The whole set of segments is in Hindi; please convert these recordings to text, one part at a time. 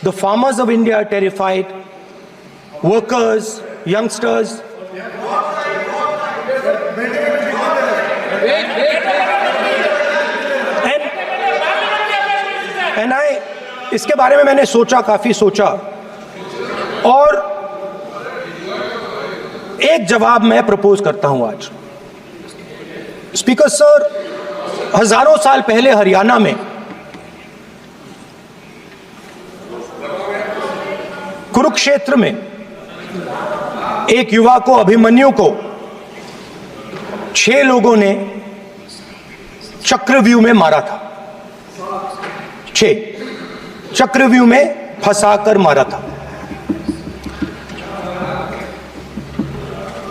The farmers of India are terrified, workers, youngsters. And इसके बारे में मैंने सोचा, काफी सोचा, और एक जवाब मैं प्रपोज करता हूं आज। स्पीकर सर, हजारों साल पहले हरियाणा में कुरुक्षेत्र में एक युवा को, अभिमन्यु को, 6 लोगों ने चक्रव्यूह में मारा था। 6 चक्रव्यूह में फंसाकर मारा था।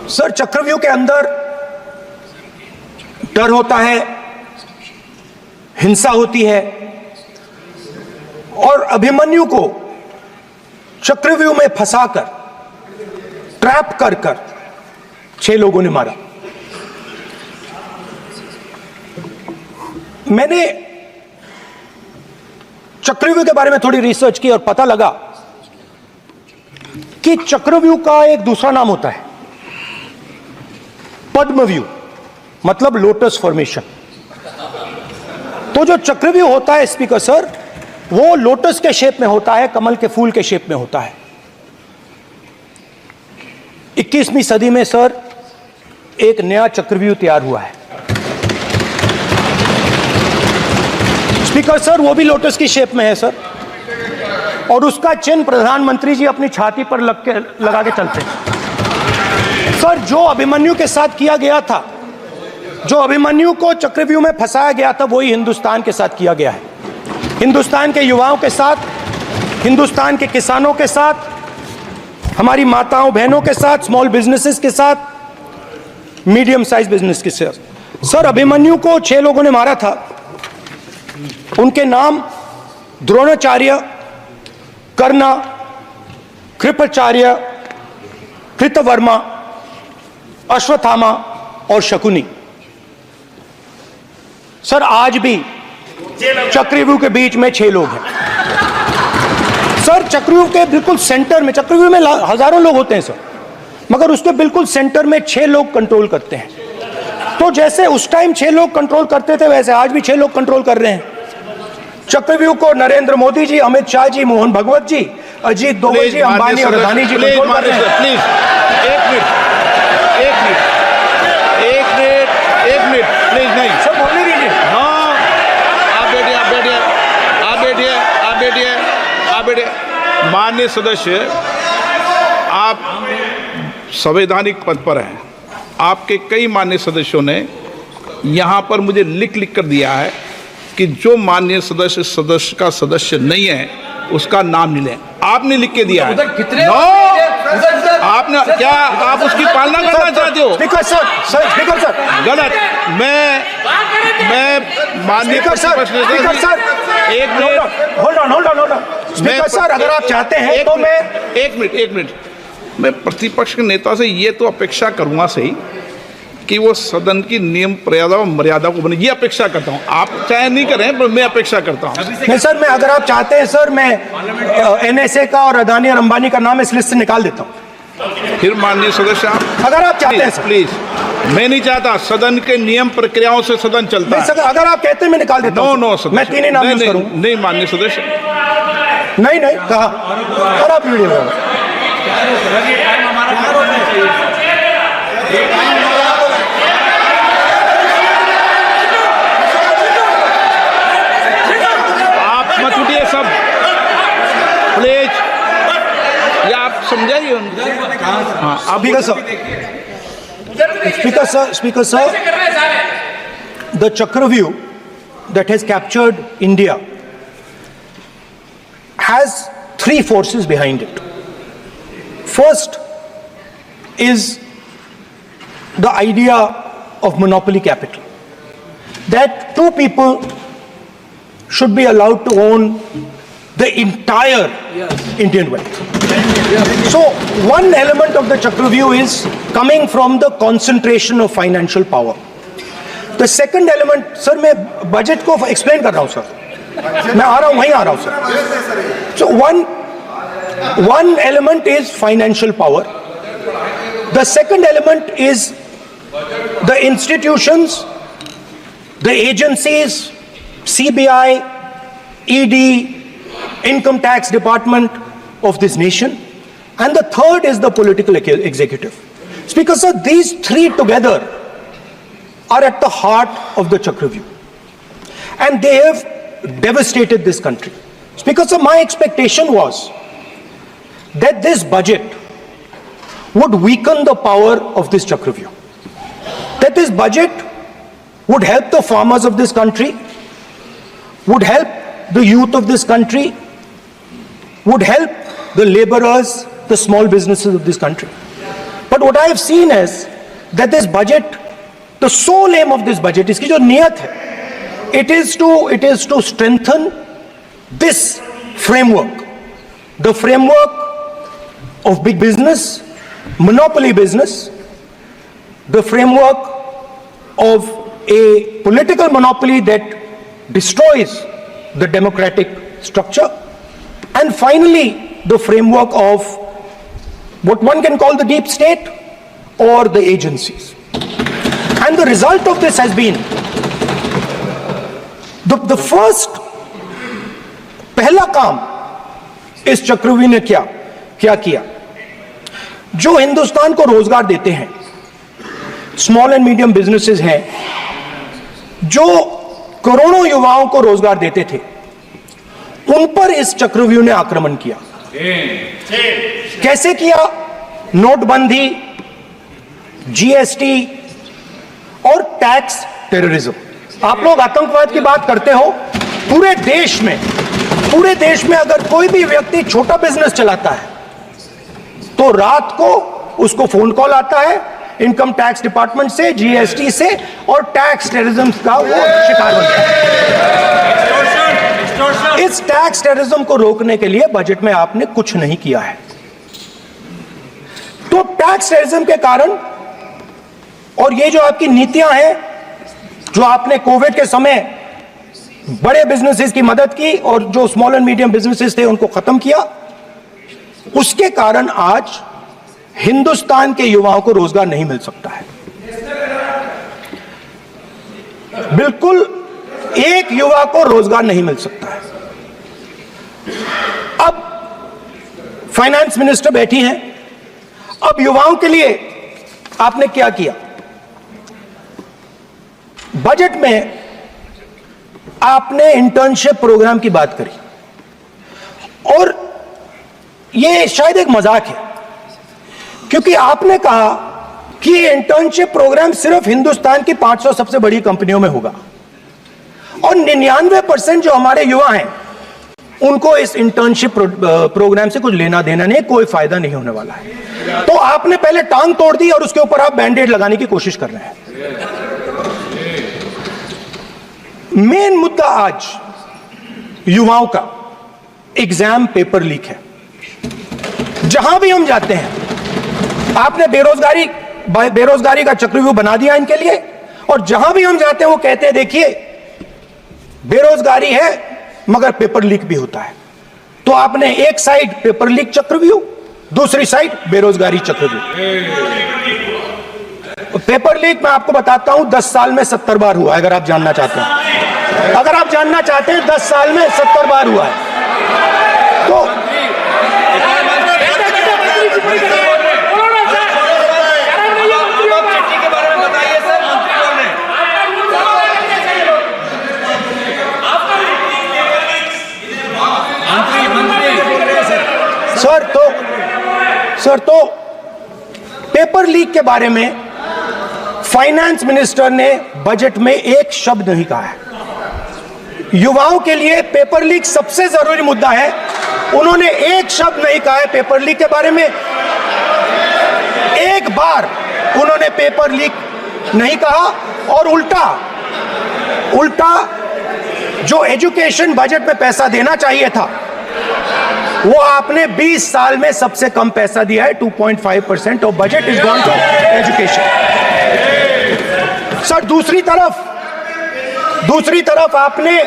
सर, चक्रव्यूह के अंदर डर होता है, हिंसा होती है, और अभिमन्यु को चक्रव्यूह में फंसाकर, ट्रैप कर 6 लोगों ने मारा। मैंने चक्रव्यूह के बारे में थोड़ी रिसर्च की और पता लगा कि चक्रव्यूह का एक दूसरा नाम होता है पद्मव्यूह, मतलब लोटस फॉर्मेशन। तो जो चक्रव्यूह होता है स्पीकर सर, वो लोटस के शेप में होता है, कमल के फूल के शेप में होता है। 21वीं सदी में सर एक नया चक्रव्यूह तैयार हुआ है स्पीकर सर, वो भी लोटस की शेप में है सर, और उसका चिन्ह प्रधानमंत्री जी अपनी छाती पर लगा के चलते हैं। सर, जो अभिमन्यु के साथ किया गया था, जो अभिमन्यु को चक्रव्यूह में फंसाया गया था, वही हिंदुस्तान के साथ किया गया है। हिंदुस्तान के युवाओं के साथ, हिंदुस्तान के किसानों के साथ, हमारी माताओं बहनों के साथ, स्मॉल बिजनेसेस के साथ, मीडियम साइज बिजनेस के साथ। सर, अभिमन्यु को 6 लोगों ने मारा था। उनके नाम द्रोणाचार्य, कर्ण, कृपाचार्य, कृतवर्मा, अश्वत्थामा और शकुनी। सर, आज भी चक्रव्यूह के बीच में 6 लोग हैं। सर, चक्रव्यूह के बिल्कुल सेंटर में, चक्रव्यूह में हजारों लोग होते हैं सर, मगर उसके बिल्कुल सेंटर में 6 लोग कंट्रोल करते हैं। तो जैसे उस टाइम 6 लोग कंट्रोल करते थे, वैसे आज भी 6 लोग कंट्रोल कर रहे हैं चक्रव्यूह को। नरेंद्र मोदी जी, अमित शाह जी, मोहन भगवत जी, अजीत दोवल जी, अंबानी और अदानी जी कंट्रोल कर रहे हैं। प्लीज, एक मिनट, प्लीज। नहीं सर, बोलने दीजिए। हाँ, आप बैठिए। माननीय सदस्य, आप संवैधानिक पद पर हैं। आपके कई माननीय सदस्यों ने यहाँ पर मुझे लिख कर दिया है कि जो माननीय सदस्य का सदस्य नहीं है उसका नाम नहीं लें। आपने लिख के दिया है। आपने क्या, आप उसकी पालना करना चाहते हो? स्पीकर सर, गलत। मैं माननीय सर, एक minute, hold on. Speaker sir, अगर आप चाहते हैं तो मैं एक मिनट, मैं प्रतिपक्ष के नेता से ये तो अपेक्षा करूंगा सही कि वो सदन की नियम मर्यादा को बने, ये अपेक्षा करता हूं। आप चाहे नहीं करें, पर मैं अपेक्षा करता हूं। नहीं सर, मैं, अगर आप चाहते हैं सर, मैं NSA का और अदानी और अंबानी का नाम इस लिस्ट से निकाल देता हूं। फिर माननीय सदस्य, आप अगर आप चाहते हैं सर, प्लीज। मैं नहीं चाहता, सदन के नियम प्रक्रियाओं से सदन चलता है। सर, अगर आप कहते हैं मैं निकाल देता हूं। नो सदस्य, मैं 3 ही नाम यूज करूंगा। नहीं माननीय सदस्य, नहीं कहा, और आप वीडियो सब प्लीज, या आप समझाइए उनको। हाँ, Speaker sir, the Chakravyu that has captured India has 3 forces behind it. First is the idea of monopoly capital, that 2 people should be allowed to own the entire Indian wealth. So one element of the Chakravyu is coming from the concentration of financial power. The second element, sir मैं बजट को एक्सप्लेन कर रहा हूं सर, मैं आ रहा हूं, वहीं आ रहा हूं sir. So one element is financial power. The second element is the institutions, the agencies, CBI, ED, income tax department of this nation, and the third is the political executive. Speaker sir, these three together are at the heart of the Chakravyuh, and they have devastated this country. Speaker sir, my expectation was that this budget would weaken the power of this Chakravyuh, that this budget would help the farmers of this country, would help the youth of this country, would help the laborers, the small businesses of this country. But what I have seen is that this budget, the sole aim of this budget, iski jo niyat hai, it is to strengthen this framework, the framework of big business, monopoly business, the framework of a political monopoly that destroys the democratic structure, and finally the framework of what one can call the deep state or the agencies. And the result of this has been the first पहला काम इस चक्रव्यूह ने क्या किया, जो हिंदुस्तान को रोजगार देते हैं, स्मॉल एंड मीडियम बिजनेसेस हैं, जो करोड़ों युवाओं को रोजगार देते थे, उन पर इस चक्रव्यूह ने आक्रमण किया. कैसे किया? नोटबंदी, जीएसटी और टैक्स टेररिज्म. आप लोग आतंकवाद की बात करते हो, पूरे देश में अगर कोई भी व्यक्ति छोटा बिजनेस चलाता है तो रात को उसको फोन कॉल आता है इनकम टैक्स डिपार्टमेंट से, जीएसटी से, और टैक्स टेररिज्म का वो शिकार बनता है. इस टैक्स टेररिज्म को रोकने के लिए बजट में आपने कुछ नहीं किया है. तो टैक्स टेररिज्म के कारण और ये जो आपकी नीतियां हैं, जो आपने कोविड के समय बड़े बिजनेसेस की मदद की और जो स्मॉल एंड मीडियम बिजनेसेस थे उनको खत्म किया, उसके कारण आज हिंदुस्तान के युवाओं को रोजगार नहीं मिल सकता है. बिल्कुल एक युवा को रोजगार नहीं मिल सकता है. अब फाइनेंस मिनिस्टर बैठी हैं, अब युवाओं के लिए आपने क्या किया? बजट में आपने इंटर्नशिप प्रोग्राम की बात करी, और यह शायद एक मजाक है, क्योंकि आपने कहा कि ये इंटर्नशिप प्रोग्राम सिर्फ हिंदुस्तान की 500 सबसे बड़ी कंपनियों में होगा, और 99% जो हमारे युवा हैं उनको इस इंटर्नशिप प्रोग्राम से कुछ लेना देना नहीं, कोई फायदा नहीं होने वाला है. तो आपने पहले टांग तोड़ दी और उसके ऊपर आप बैंडेड लगाने की कोशिश कर रहे हैं. मेन मुद्दा आज युवाओं का एग्जाम पेपर लीक है. जहां भी हम जाते हैं, आपने बेरोजगारी का चक्रव्यूह बना दिया इनके लिए, और जहां भी हम जाते हैं वो कहते हैं देखिए बेरोजगारी है मगर पेपर लीक भी होता है. तो आपने एक साइड पेपर लीक चक्रव्यूह, दूसरी साइड बेरोजगारी चक्रव्यूह. पेपर लीक मैं आपको बताता हूं 10 साल में 70 बार हुआ है. अगर आप जानना चाहते हैं, 10 साल में 70 बार हुआ है. तो सर तो पेपर लीक के बारे में फाइनेंस मिनिस्टर ने बजट में एक शब्द नहीं कहा है. युवाओं के लिए पेपर लीक सबसे जरूरी मुद्दा है, उन्होंने एक शब्द नहीं कहा है पेपर लीक के बारे में. एक बार उन्होंने पेपर लीक नहीं कहा, और उल्टा जो एजुकेशन बजट में पैसा देना चाहिए था वो आपने 20 साल में सबसे कम पैसा दिया है. 2.5% of budget is gone to education. Sir दूसरी तरफ दूसरी तरफ आपने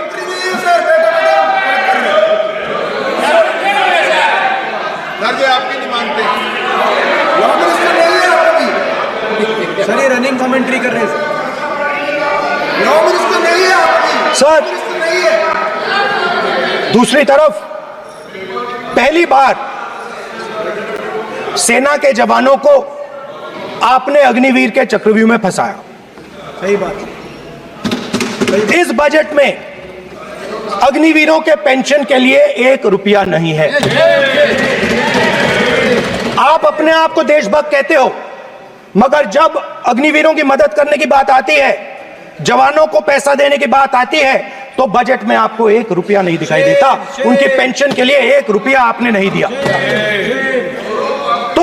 आपकी नहीं मानते सर, ये रनिंग कमेंट्री कर रहे हैं सर। दूसरी तरफ पहली बार सेना के जवानों को आपने अग्निवीर के चक्रव्यूह में फंसाया। सही बात। इस बजट में अग्निवीरों के पेंशन के लिए 1 रुपया नहीं है। आप अपने आप को देशभक्त कहते हो, मगर जब अग्निवीरों की मदद करने की बात आती है, जवानों को पैसा देने की बात आती है, तो बजट में आपको 1 रुपया नहीं दिखाई देता। उनकी पेंशन के लिए 1 रुपया आपने नहीं दिया। तो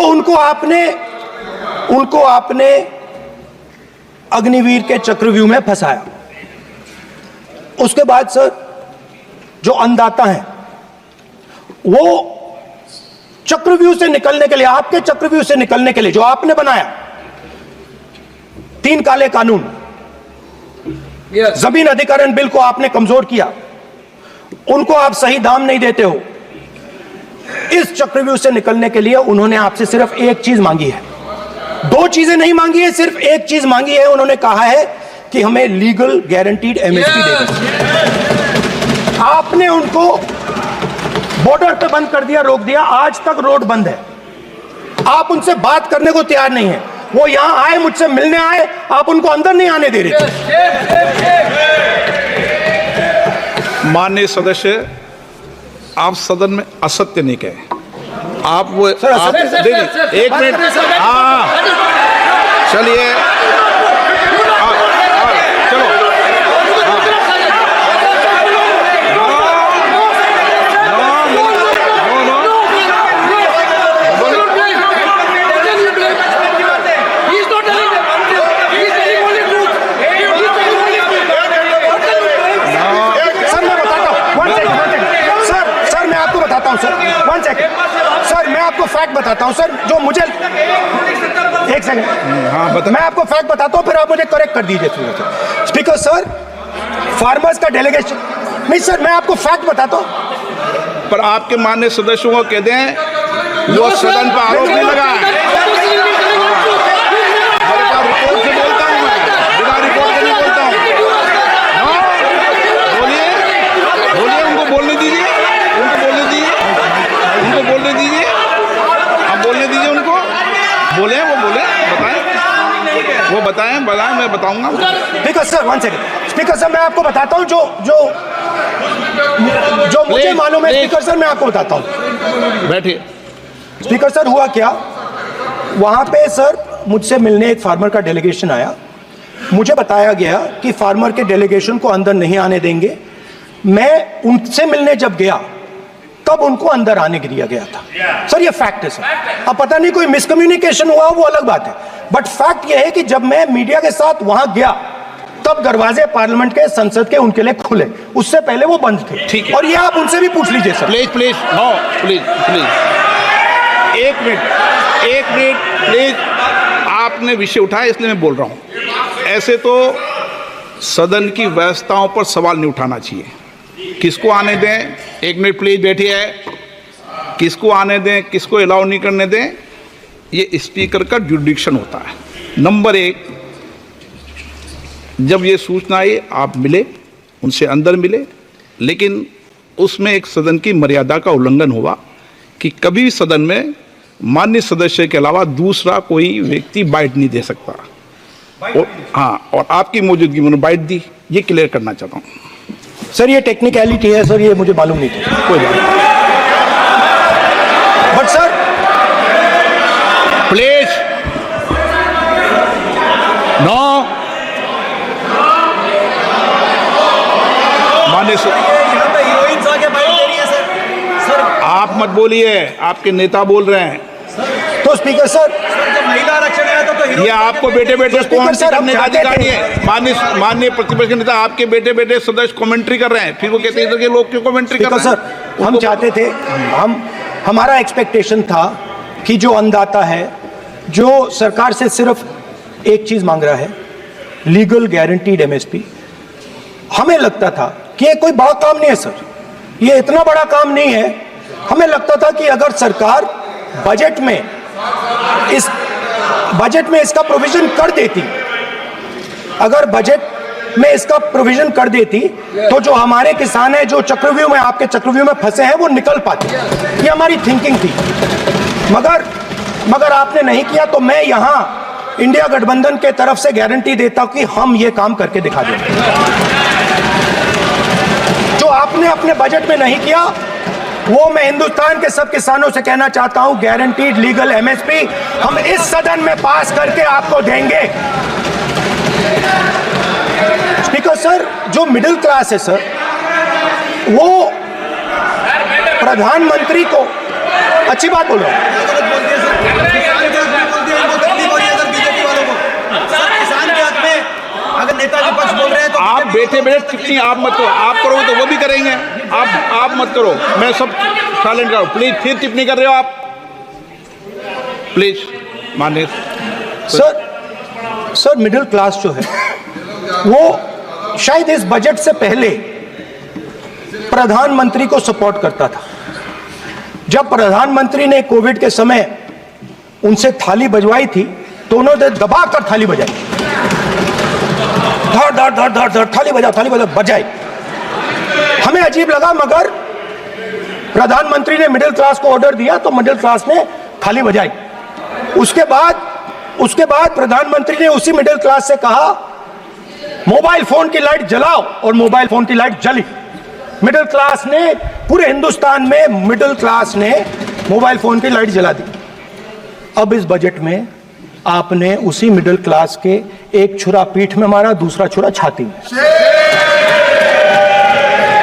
उनको आपने अग्निवीर के चक्रव्यूह में फंसाया। उसके बाद सर, जो अन्नदाता हैं वो चक्रव्यूह से निकलने के लिए, आपके चक्रव्यूह से निकलने के लिए जो आपने बनाया 3 काले कानून, जमीन अधिग्रहण बिल को आपने कमजोर किया, उनको आप सही दाम नहीं देते हो। इस चक्रव्यूह से निकलने के लिए उन्होंने आपसे सिर्फ एक चीज मांगी है, 2 चीजें नहीं मांगी है, सिर्फ एक चीज मांगी है। उन्होंने कहा है कि हमें लीगल गारंटीड एमएसपी दे दो। आपने उनको बॉर्डर पे बंद कर दिया, रोक दिया। आज तक रोड बंद है। आप उनसे बात करने को तैयार नहीं है। वो यहां आए, मुझसे मिलने आए, आप उनको अंदर नहीं आने दे रहे थे। माननीय सदस्य, आप सदन में असत्य नहीं कहे। आप वो सर, आप देखिए, 1 मिनट। हाँ, चलिए, चलो। सर, मैं आपको फैक्ट बताता हूं सर, जो मुझे एक सेकंड। हाँ, बता। मैं आपको फैक्ट बताता हूं, फिर आप मुझे करेक्ट कर दीजिए। स्पीकर सर, फार्मर्स का डेलीगेशन नहीं सर, मैं आपको फैक्ट बताता हूं। पर आपके माननीय सदस्यों को कह दें, वो सदन पर आरोप नहीं लगा है। रिपोर्ट से बोलता हूं मैं, बिना रिपोर्ट के नहीं बोलता हूं। हाँ, बोलिए, उनको बोलने दीजिए, आप बोलने दीजिए उनको। बोले, वो बोले, बताएं, मैं बताऊंगा। Speaker sir, 1 second. Speaker sir, मैं आपको बताता हूं जो मुझे मालूम है। स्पीकर सर, मैं आपको बताता हूं। बैठिए। स्पीकर सर, हुआ क्या, वहां पे सर मुझसे मिलने एक फार्मर का डेलीगेशन आया। मुझे बताया गया कि फार्मर के डेलीगेशन को अंदर नहीं आने देंगे। मैं उनसे मिलने जब गया तब उनको अंदर आने दिया गया था। सर, ये फैक्ट है सर। अब पता नहीं कोई मिसकम्युनिकेशन हुआ, वो अलग बात है, बट फैक्ट ये है कि जब मैं मीडिया के साथ वहां गया तब दरवाजे पार्लियामेंट के, संसद के उनके लिए खुले, उससे पहले वो बंद थे। ठीक है। और ये आप उनसे भी पूछ लीजिए sir. Please, no, please. 1 minute, please. आपने विषय उठाया, इसलिए मैं बोल रहा हूं। ऐसे तो सदन की व्यवस्थाओं पर सवाल नहीं उठाना चाहिए। किसको आने दें, 1 मिनट प्लीज बैठिए। किसको आने दें, किसको अलाउ नहीं करने दें, ये स्पीकर का जुडिक्शन होता है। नंबर 1, जब ये सूचना आई, आप मिले, उनसे अंदर मिले, लेकिन उसमें एक सदन की मर्यादा का उल्लंघन हुआ कि कभी भी सदन में माननीय सदस्य के अलावा दूसरा कोई व्यक्ति बाइट नहीं दे सकता। और आपकी मौजूदगी में बाइट दी, ये क्लियर करना चाहता हूँ। सर, ये टेक्निकलिटी है सर, ये मुझे मालूम नहीं था। कोई बात नहीं। But sir, please, no. माननीय आप मत बोलिए, आपके नेता बोल रहे हैं। तो स्पीकर सर, महिला आरक्षण आया था तो ये आपको बेटे बेटे स्पीकर सर, हम चाहते अधिकारी थे। है। माननीय प्रतिपक्ष के नेता, आपके बेटे बेटे सदस्य कमेंट्री कर रहे हैं, फिर वो कहते हैं कि लोग क्यों कमेंट्री कर स्पीकर रहे हैं। सर, हम चाहते थे, हमारा एक्सपेक्टेशन था कि जो अन्नदाता है, जो सरकार से सिर्फ एक चीज मांग रहा है, लीगल गारंटीड एमएसपी, हमें लगता था कि ये कोई बड़ा काम नहीं है सर, ये इतना बड़ा काम नहीं है। हमें लगता था कि अगर सरकार बजट में इसका प्रोविजन कर देती, अगर बजट में इसका प्रोविजन कर देती तो जो हमारे किसान हैं जो चक्रव्यूह में, आपके चक्रव्यूह में फंसे हैं, वो निकल पाते। ये हमारी थिंकिंग थी, मगर आपने नहीं किया। तो मैं यहां इंडिया गठबंधन के तरफ से गारंटी देता हूं कि हम ये काम करके दिखा देंगे। जो आपने अपने बजट में नहीं किया, वो मैं हिंदुस्तान के सब किसानों से कहना चाहता हूं, गारंटीड लीगल एमएसपी हम इस सदन में पास करके आपको देंगे। स्पीकर सर, जो मिडिल क्लास है सर, वो प्रधानमंत्री को, अच्छी बात बोल रहा हूं, अगर नेता विपक्ष बोल रहे हैं तो आप बैठे टिप्पणी आप मत करो, आप करोगे तो वो भी करेंगे। आप मत करो, मैं सब साइलेंट करो प्लीज। फिर टिप्पणी कर रहे हो आप, प्लीज माननीय सर मिडिल क्लास जो है वो शायद इस बजट से पहले प्रधानमंत्री को सपोर्ट करता था। जब प्रधानमंत्री ने कोविड के समय उनसे थाली बजवाई थी तो उन्होंने दबाकर थाली बजाई, धड़ धड़ धड़ धड़ धड़ थाली बजाओ बजाई। हमें अजीब लगा, मगर प्रधानमंत्री ने मिडिल क्लास को ऑर्डर दिया तो मिडिल क्लास ने थाली बजाई। उसके बाद प्रधानमंत्री ने उसी मिडिल क्लास से कहा मोबाइल फोन की लाइट जलाओ, और मोबाइल फोन की लाइट जली। मिडिल क्लास ने, पूरे हिंदुस्तान में मिडिल क्लास ने मोबाइल फोन की लाइट जला दी। अब इस बजट में आपने उसी मिडिल क्लास के एक छुरा पीठ में मारा, दूसरा छुरा छाती में,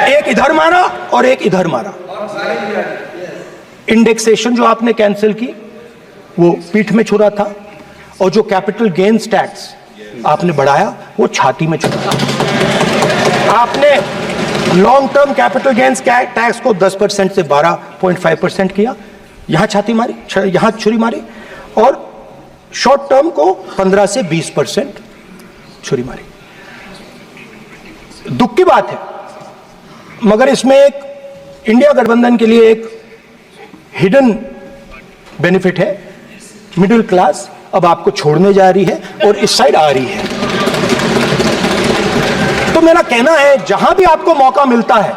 एक इधर मारा और एक इधर मारा। इंडेक्सेशन जो आपने कैंसिल की वो पीठ में छुरा था, और जो कैपिटल गेन्स टैक्स आपने बढ़ाया वो छाती में छुरा था। आपने long term capital gains tax को 10% से 12.5% किया, यहां छाती मारी, यहां छुरी मारी, और शॉर्ट टर्म को 15 से 20% छुरी मारी। दुख की बात है, मगर इसमें एक इंडिया गठबंधन के लिए एक हिडन बेनिफिट है। मिडिल क्लास अब आपको छोड़ने जा रही है और इस साइड आ रही है। तो मेरा कहना है, जहां भी आपको मौका मिलता है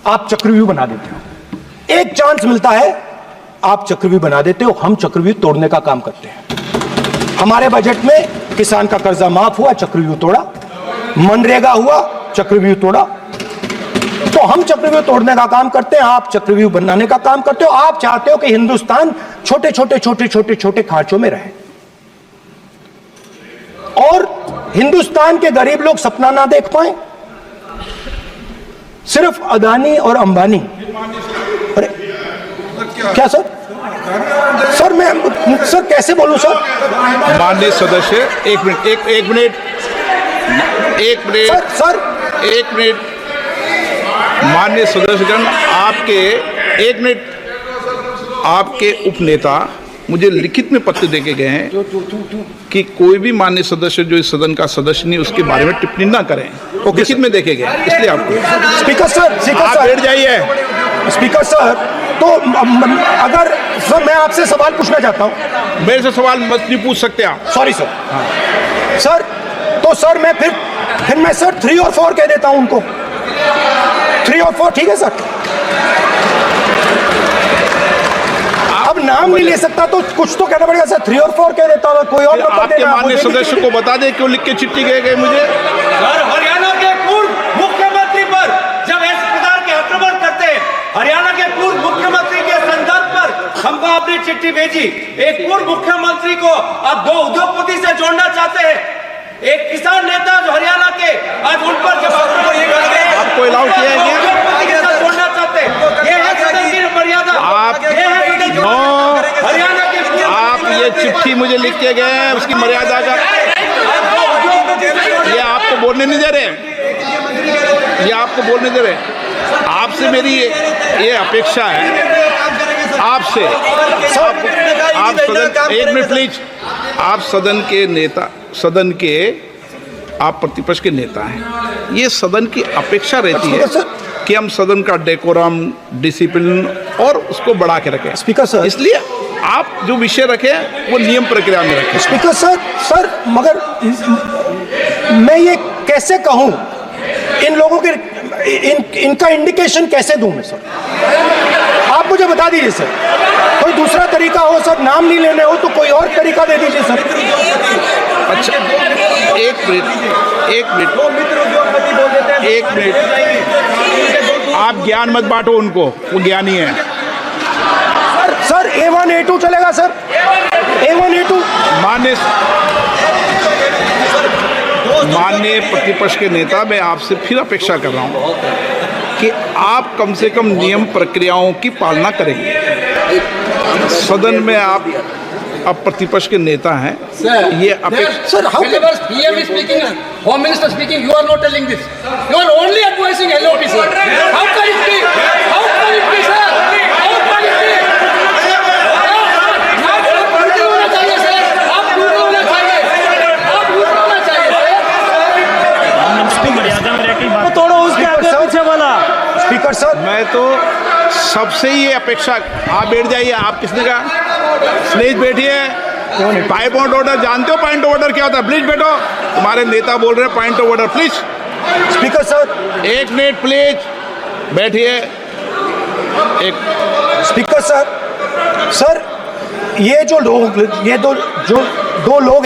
आप चक्रव्यूह बना देते हो। एक चांस मिलता है आप चक्रव्यूह बना देते हो, हम चक्रव्यूह तोड़ने का काम करते हैं। हमारे बजट में किसान का कर्जा माफ हुआ, चक्रव्यूह तोड़ा, मनरेगा हुआ, चक्रव्यूह तोड़ा। तो हम चक्रव्यूह तोड़ने का काम करते हैं, आप चक्रव्यूह बनाने का काम करते हो। आप चाहते हो कि हिंदुस्तान छोटे छोटे खांचों में रहे, और हिंदुस्तान के गरीब लोग सपना ना देख पाए। सिर्फ अदानी और अंबानी। अरे क्या सर मैं सर कैसे बोलूं सर? माननीय सदस्य, एक मिनट माननीय सदस्यगण, आपके उपनेता मुझे लिखित में पत्र देके गए हैं कि कोई भी माननीय सदस्य जो इस सदन का सदस्य नहीं उसके बारे में टिप्पणी ना करें। लिखित में देखे गए, इसलिए आपको। स्पीकर सर आप बैठ जाइए। स्पीकर सर, तो अगर सर मैं आपसे सवाल पूछना चाहता हूं। मेरे से सवाल मत नहीं पूछ सकते आप। Sorry sir. सर तो सर मैं फिर मैं सर 3 और 4 कह देता हूं उनको। 3 और 4 ठीक है सर? अब नाम नहीं ले सकता तो कुछ तो कहना पड़ेगा सर। 3 और 4 कह देता हूं, कोई और नंबर आपके माननीय सदस्य को बता दें क्यों लिख के चिट्ठी गए मुझे। सर, हरियाणा के पूर्व मुख्यमंत्री पर जब इस प्रकार के आक्रमण करते हैं, हरियाणा के पूर्व मुख्यमंत्री के संदर्भ पर हमको अपनी चिट्ठी भेजी। एक पूर्व मुख्यमंत्री को आप 2 उद्योगपति से जोड़ना चाहते हैं, एक किसान नेता जो हरियाणा के, आज उन पर जब आपको अलाउ किया है उद्योगपति के साथ जोड़ना चाहते हैं, ये है सदन की मर्यादा। आप हरियाणा के आप ये चिट्ठी मुझे लिख के गए हैं, उसकी मर्यादा का ये आपको बोलने नहीं दे रहे, ये आपको बोलने दे रहे। आपसे मेरी ये अपेक्षा है, आपसे आप सदन, एक मिनट प्लीज, आप सदन के नेता, सदन के आप प्रतिपक्ष के नेता हैं, ये सदन की अपेक्षा रहती है स्पीकर सर। कि हम सदन का डेकोरम, डिसिप्लिन और उसको बढ़ा के रखें। Speaker sir. इसलिए आप जो विषय रखें वो नियम प्रक्रिया में रखें। स्पीकर सर मगर मैं ये कैसे कहूं, इन लोगों के इनका इंडिकेशन कैसे दूं मैं सर? आप मुझे बता दीजिए सर, कोई दूसरा तरीका हो सर, नाम नहीं लेने हो तो कोई और तरीका दे दीजिए सर। अच्छा, एक मिनट वो मित्र उद्योगपति बोल देते हैं, एक मिनट, आप ज्ञान मत बांटो उनको, वो ज्ञानी है। सर A1 A2 चलेगा सर, A1 A2। माननीय प्रतिपक्ष के नेता, मैं आपसे फिर अपेक्षा कर रहा हूं कि आप कम से कम नियम प्रक्रियाओं की पालना करेंगे। सदन में आप अब प्रतिपक्ष के नेता हैं, ये अपेक्षा। Sir how Whenever PM is speaking, Home Minister speaking, you are not telling this. You are only advising LOP, sir. How can it be? How can it be, sir? How can it be? आप ड्यूटी होना चाहिए, सर. आप ड्यूटी होना चाहिए. आप ड्यूटी होना चाहिए, सर. तोड़ो उसके आगे पीछे वाला। स्पीकर सर, मैं तो सबसे ये अपेक्षा, आप बैठ जाइए। आप किसने कहा? प्लीज बैठिए। पॉइंट ऑफ ऑर्डर जानते हो? पॉइंट ऑफ ऑर्डर क्या होता है? प्लीज बैठो। तुम्हारे नेता बोल रहे हैं point of order, please. Speaker sir, एक मिनट प्लीज, बैठिए। एक स्पीकर सर, ये जो लोग, ये दो लोग